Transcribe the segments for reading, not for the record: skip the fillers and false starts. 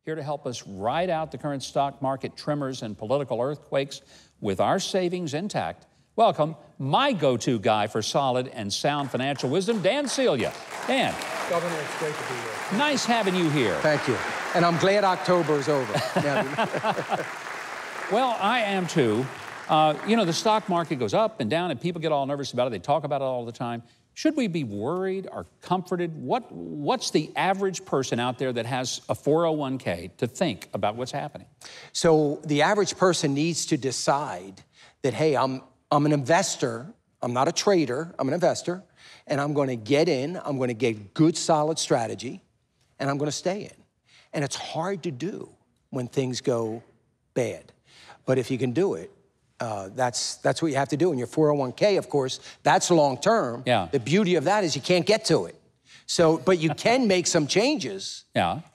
here to help us ride out the current stock market tremors and political earthquakes with our savings intact. Welcome, my go-to guy for solid and sound financial wisdom, Dan Celia. Dan. Governor, it's great to be here. Nice having you here. Thank you. And I'm glad October is over. Well, I am too. You know, the stock market goes up and down and people get all nervous about it. They talk about it all the time. Should we be worried or comforted? What's the average person out there that has a 401k to think about what's happening? So the average person needs to decide that, hey, I'm an investor. I'm not a trader. I'm an investor. And I'm going to get in. I'm going to get good, solid strategy. And I'm going to stay in. And it's hard to do when things go bad. But if you can do it, that's what you have to do. And your 401k, of course, that's long term. Yeah. The beauty of that is you can't get to it. So, but you can make some changes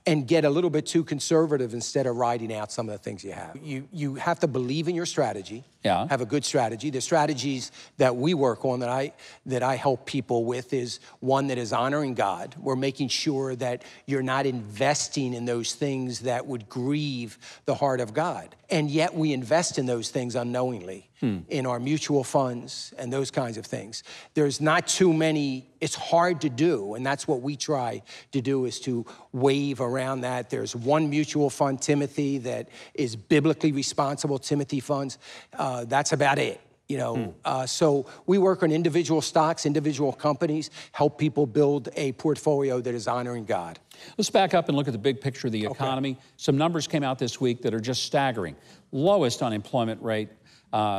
and get a little bit too conservative instead of riding out some of the things you have. You have to believe in your strategy, have a good strategy. The strategies that we work on that I help people with is one that is honoring God. We're making sure that you're not investing in those things that would grieve the heart of God. And yet we invest in those things unknowingly in our mutual funds and those kinds of things. There's not too many, it's hard to do, and that's what we try to do is to wave around that. There's one mutual fund, Timothy, that is biblically responsible, Timothy funds. That's about it. You know, so we work on individual stocks, individual companies, help people build a portfolio that is honoring God. Let's back up and look at the big picture of the economy. Okay. Some numbers came out this week that are just staggering. Lowest unemployment rate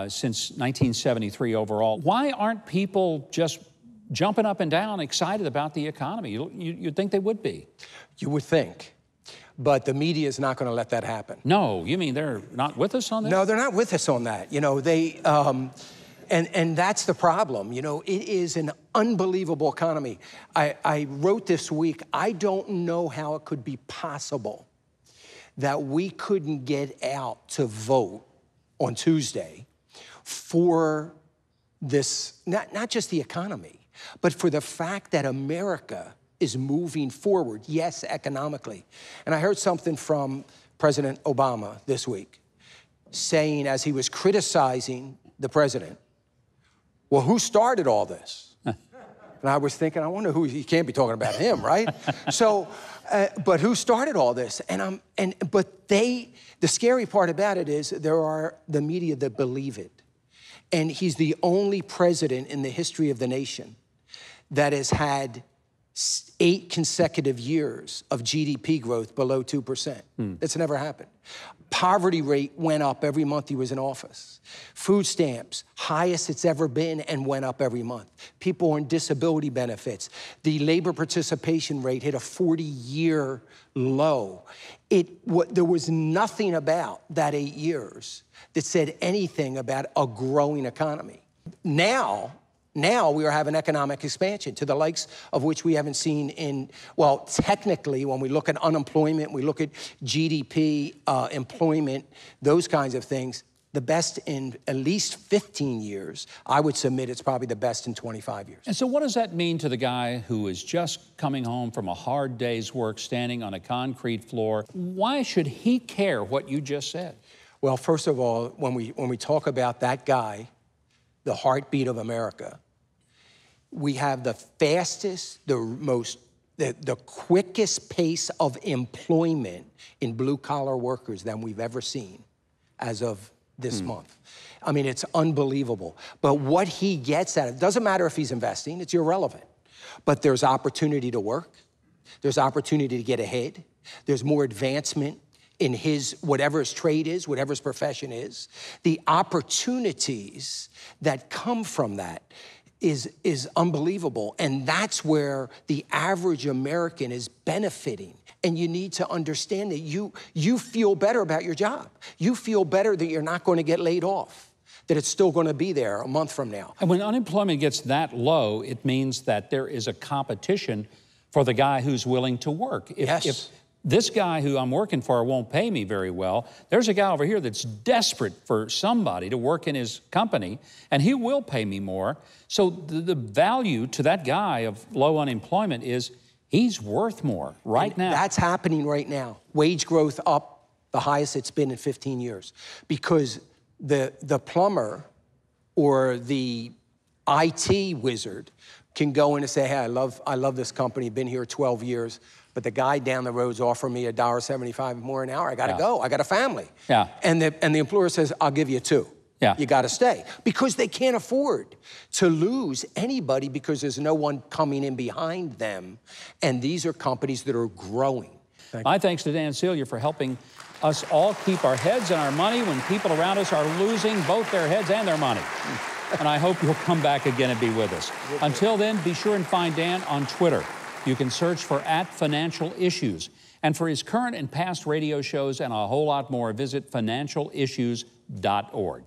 since 1973 overall. Why aren't people just jumping up and down, excited about the economy? You'd think they would be. You would think. But the media is not going to let that happen. No, you mean they're not with us on that? No, they're not with us on that. You know, they, and that's the problem. You know, it is an unbelievable economy. I wrote this week, I don't know how it could be possible that we couldn't get out to vote on Tuesday for this, not just the economy, but for the fact that America is moving forward, yes, economically. And I heard something from President Obama this week saying, as he was criticizing the president, well, who started all this? And I was thinking, I wonder who, he can't be talking about him, right? So, but who started all this? But the scary part about it is there are the media that believe it. And he's the only president in the history of the nation that has had 8 consecutive years of GDP growth below 2%. That's never happened. Poverty rate went up every month he was in office. Food stamps, highest it's ever been, and went up every month. People on disability benefits. The labor participation rate hit a 40-year low. There was nothing about that 8 years that said anything about a growing economy. Now we are having economic expansion to the likes of which we haven't seen in, well, technically, when we look at unemployment, we look at GDP, employment, those kinds of things, the best in at least 15 years. I would submit it's probably the best in 25 years. And so what does that mean to the guy who is just coming home from a hard day's work, standing on a concrete floor? Why should he care what you just said? Well, first of all, when we talk about that guy, the heartbeat of America, we have the fastest, the quickest pace of employment in blue-collar workers than we've ever seen as of this month. I mean, it's unbelievable. But what he gets at it, doesn't matter if he's investing, it's irrelevant. But there's opportunity to work. There's opportunity to get ahead. There's more advancement in whatever his trade is, whatever his profession is. The opportunities that come from that is unbelievable. And that's where the average American is benefiting. And you need to understand that you feel better about your job. You feel better that you're not going to get laid off, that it's still going to be there a month from now. And when unemployment gets that low, it means that there is a competition for the guy who's willing to work. If this guy who I'm working for won't pay me very well, there's a guy over here that's desperate for somebody to work in his company, and he will pay me more. So the value to that guy of low unemployment is He's worth more right now. That's happening right now. Wage growth up the highest it's been in 15 years. Because the plumber or the IT wizard can go in and say, hey, I love this company, been here 12 years, but the guy down the road's offering me $1.75 more an hour. I gotta go, I got a family. Yeah. And the employer says, I'll give you $2. Yeah. You gotta stay. Because they can't afford to lose anybody because there's no one coming in behind them. And these are companies that are growing. My thanks to Dan Celia for helping us all keep our heads and our money when people around us are losing both their heads and their money. And I hope you'll come back again and be with us. Until then, be sure and find Dan on Twitter. You can search for @FinancialIssues. And for his current and past radio shows and a whole lot more, visit financialissues.org.